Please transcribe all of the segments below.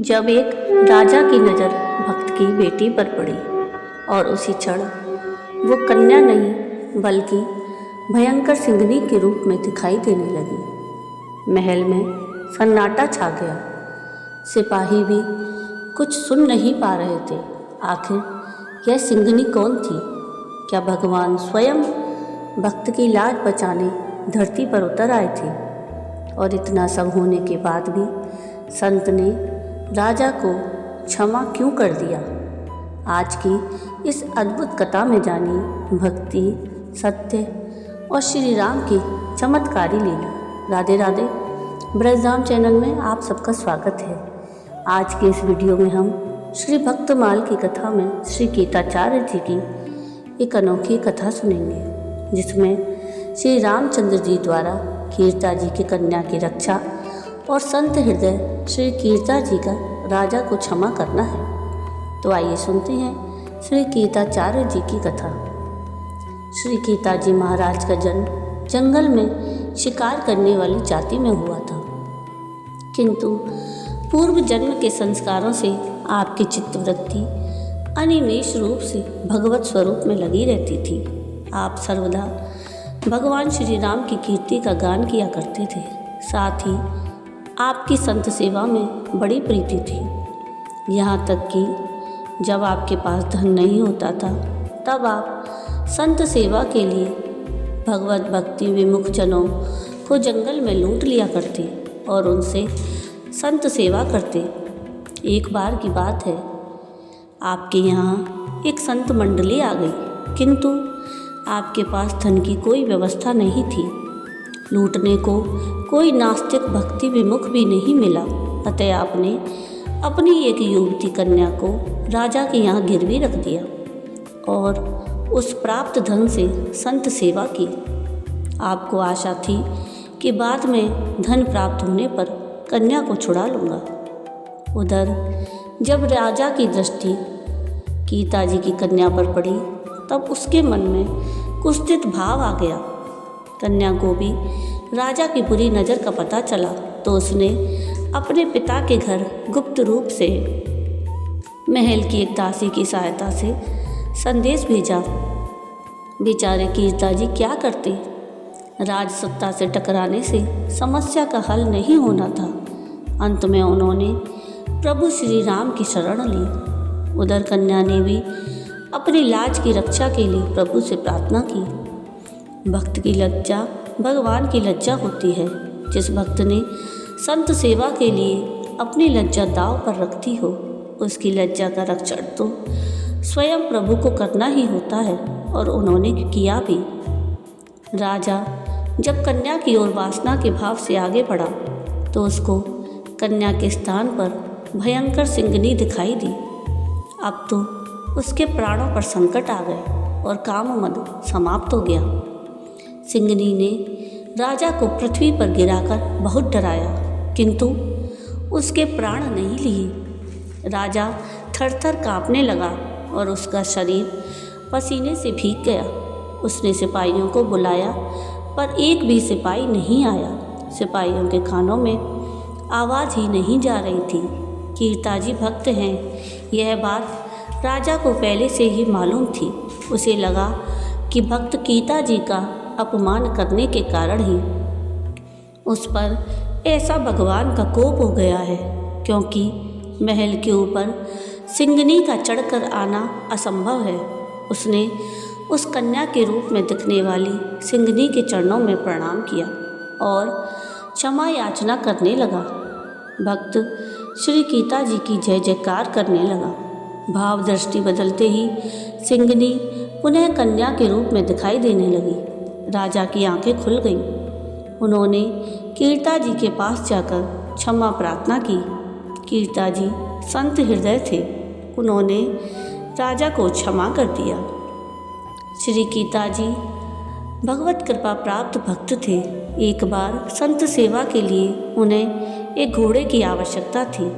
जब एक राजा की नज़र भक्त की बेटी पर पड़ी और उसी क्षण वो कन्या नहीं बल्कि भयंकर सिंहनी के रूप में दिखाई देने लगी। महल में सन्नाटा छा गया। सिपाही भी कुछ सुन नहीं पा रहे थे। आखिर यह सिंहनी कौन थी? क्या भगवान स्वयं भक्त की लाज बचाने धरती पर उतर आए थे? और इतना सब होने के बाद भी संत ने राजा को क्षमा क्यों कर दिया? आज की इस अद्भुत कथा में जानिए भक्ति, सत्य और श्री राम की चमत्कारी लीला। राधे राधे। ब्रजधाम चैनल में आप सबका स्वागत है। आज के इस वीडियो में हम श्री भक्तमाल की कथा में श्री कीताचार्य जी की एक अनोखी कथा सुनेंगे, जिसमें श्री रामचंद्र जी द्वारा कीर्ता जी की कन्या की रक्षा और संत हृदय श्री कीर्ता जी का राजा को क्षमा करना है। तो आइए सुनते हैं श्री कीताचार्य जी की कथा। श्री कीता जी महाराज का जन्म जंगल में शिकार करने वाली जाति में हुआ था, किंतु पूर्व जन्म के संस्कारों से आपकी चित्तवृत्ति अनिमेष रूप से भगवत स्वरूप में लगी रहती थी। आप सर्वदा भगवान श्री राम की कीर्ति का गान किया करते थे। साथ ही आपकी संत सेवा में बड़ी प्रीति थी। यहाँ तक कि जब आपके पास धन नहीं होता था तब आप संत सेवा के लिए भगवत भक्ति विमुख जनों को जंगल में लूट लिया करते और उनसे संत सेवा करते। एक बार की बात है, आपके यहाँ एक संत मंडली आ गई, किंतु आपके पास धन की कोई व्यवस्था नहीं थी। लूटने को कोई नास्तिक भक्ति विमुख भी नहीं मिला। अतः आपने अपनी एक युवती कन्या को राजा के यहाँ गिरवी रख दिया और उस प्राप्त धन से संत सेवा की। आपको आशा थी कि बाद में धन प्राप्त होने पर कन्या को छुड़ा लूँगा। उधर जब राजा की दृष्टि कीता जी की कन्या पर पड़ी तब उसके मन में कुत्सित भाव आ गया। कन्या को भी राजा की बुरी नज़र का पता चला तो उसने अपने पिता के घर गुप्त रूप से महल की एक दासी की सहायता से संदेश भेजा। बेचारे कीर्ता जी क्या करते? राज सत्ता से टकराने से समस्या का हल नहीं होना था। अंत में उन्होंने प्रभु श्री राम की शरण ली। उधर कन्या ने भी अपनी लाज की रक्षा के लिए प्रभु से प्रार्थना की। भक्त की लज्जा भगवान की लज्जा होती है। जिस भक्त ने संत सेवा के लिए अपनी लज्जा दांव पर रखती हो, उसकी लज्जा का रक्षण तो स्वयं प्रभु को करना ही होता है, और उन्होंने किया भी। राजा जब कन्या की ओर वासना के भाव से आगे बढ़ा तो उसको कन्या के स्थान पर भयंकर सिंहनी दिखाई दी। अब तो उसके प्राणों पर संकट आ गए और काम मद समाप्त हो गया। सिंहनी ने राजा को पृथ्वी पर गिराकर बहुत डराया, किंतु उसके प्राण नहीं लिए। राजा थर-थर कांपने लगा और उसका शरीर पसीने से भीग गया। उसने सिपाहियों को बुलाया पर एक भी सिपाही नहीं आया। सिपाहियों के कानों में आवाज़ ही नहीं जा रही थी। कीर्ता जी भक्त हैं, यह बात राजा को पहले से ही मालूम थी। उसे लगा कि भक्त कीता जी का अपमान करने के कारण ही उस पर ऐसा भगवान का कोप हो गया है, क्योंकि महल के ऊपर सिंहनी का चढ़कर आना असंभव है। उसने उस कन्या के रूप में दिखने वाली सिंहनी के चरणों में प्रणाम किया और क्षमा याचना करने लगा। भक्त श्री कीता जी की जय जयकार करने लगा। भाव दृष्टि बदलते ही सिंहनी पुनः कन्या के रूप में दिखाई देने लगी। राजा की आंखें खुल गईं। उन्होंने कीर्ता जी के पास जाकर क्षमा प्रार्थना की। कीर्ता जी संत हृदय थे, उन्होंने राजा को क्षमा कर दिया। श्री कीता जी भगवत कृपा प्राप्त भक्त थे। एक बार संत सेवा के लिए उन्हें एक घोड़े की आवश्यकता थी।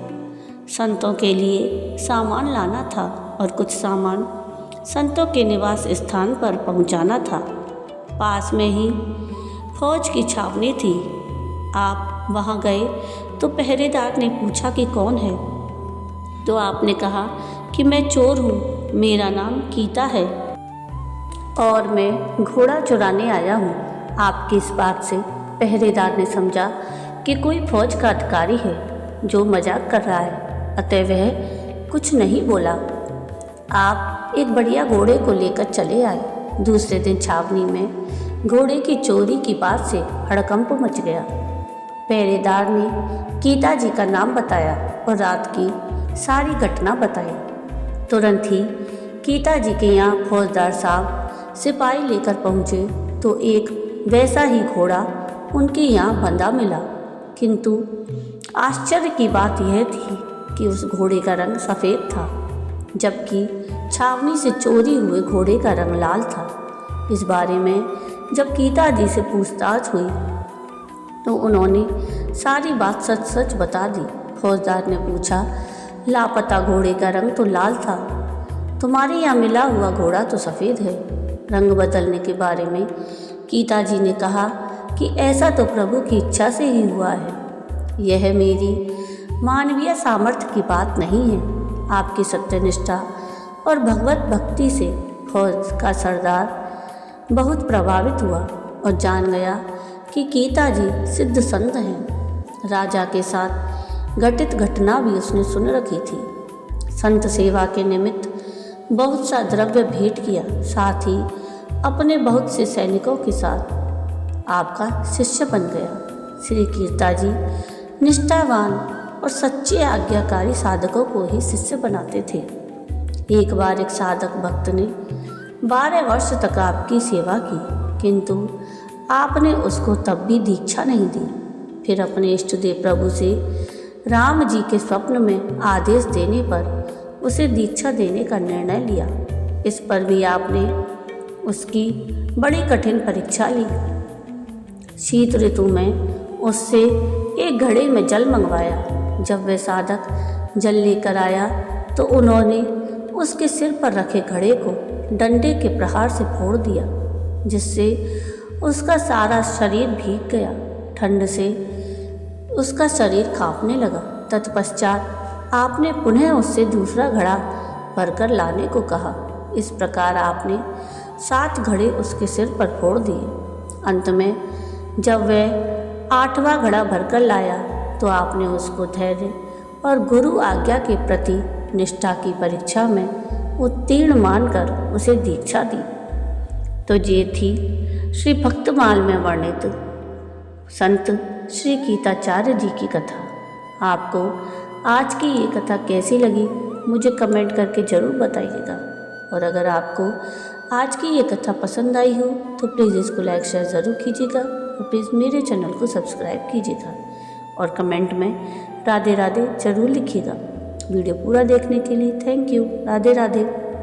संतों के लिए सामान लाना था और कुछ सामान संतों के निवास स्थान पर पहुंचाना था। पास में ही फौज की छावनी थी। आप वहां गए तो पहरेदार ने पूछा कि कौन है। तो आपने कहा कि मैं चोर हूँ, मेरा नाम गीता है और मैं घोड़ा चुराने आया हूँ। आपकी इस बात से पहरेदार ने समझा कि कोई फौज का अधिकारी है जो मजाक कर रहा है, अतः वह कुछ नहीं बोला। आप एक बढ़िया घोड़े को लेकर चले आए। दूसरे दिन छावनी में घोड़े की चोरी की बात से हड़कंप मच गया। पहरेदार ने गीता जी का नाम बताया और रात की सारी घटना बताई। तुरंत ही गीता जी के यहाँ फौजदार साहब सिपाही लेकर पहुँचे तो एक वैसा ही घोड़ा उनके यहाँ बंधा मिला, किंतु आश्चर्य की बात यह थी कि उस घोड़े का रंग सफ़ेद था, जबकि छावनी से चोरी हुए घोड़े का रंग लाल था। इस बारे में जब गीता जी से पूछताछ हुई तो उन्होंने सारी बात सच सच बता दी। फौजदार ने पूछा, लापता घोड़े का रंग तो लाल था, तुम्हारे यहाँ मिला हुआ घोड़ा तो सफ़ेद है। रंग बदलने के बारे में गीता जी ने कहा कि ऐसा तो प्रभु की इच्छा से ही हुआ है, यह मेरी मानवीय सामर्थ्य की बात नहीं है। आपकी सत्यनिष्ठा और भगवत भक्ति से फौज का सरदार बहुत प्रभावित हुआ और जान गया कि गीता जी सिद्ध संत हैं। राजा के साथ घटित घटना भी उसने सुन रखी थी। संत सेवा के निमित्त बहुत सा द्रव्य भेंट किया, साथ ही अपने बहुत से सैनिकों के साथ आपका शिष्य बन गया। श्री गीता जी निष्ठावान और सच्चे आज्ञाकारी साधकों को ही शिष्य बनाते थे। एक बार एक साधक भक्त ने 12 वर्ष तक आपकी सेवा की, किंतु आपने उसको तब भी दीक्षा नहीं दी। फिर अपने इष्टदेव प्रभु से राम जी के स्वप्न में आदेश देने पर उसे दीक्षा देने का निर्णय लिया। इस पर भी आपने उसकी बड़ी कठिन परीक्षा ली। शीत ऋतु में उससे एक घड़े में जल मंगवाया। जब वह साधक जल लेकर आया तो उन्होंने उसके सिर पर रखे घड़े को डंडे के प्रहार से फोड़ दिया, जिससे उसका सारा शरीर भीग गया। ठंड से उसका शरीर कांपने लगा। तत्पश्चात आपने पुनः उससे दूसरा घड़ा भरकर लाने को कहा। इस प्रकार आपने 7 घड़े उसके सिर पर फोड़ दिए। अंत में जब वह 8वां घड़ा भरकर लाया तो आपने उसको धैर्य और गुरु आज्ञा के प्रति निष्ठा की परीक्षा में उत्तीर्ण मानकर उसे दीक्षा दी। तो ये थी श्री भक्तमाल में वर्णित संत श्री गीताचार्य जी की कथा। आपको आज की ये कथा कैसी लगी मुझे कमेंट करके ज़रूर बताइएगा। और अगर आपको आज की ये कथा पसंद आई हो तो प्लीज़ इसको लाइक शेयर ज़रूर कीजिएगा और प्लीज़ मेरे चैनल को सब्सक्राइब कीजिएगा और कमेंट में राधे राधे ज़रूर लिखिएगा। वीडियो पूरा देखने के लिए थैंक यू। राधे राधे।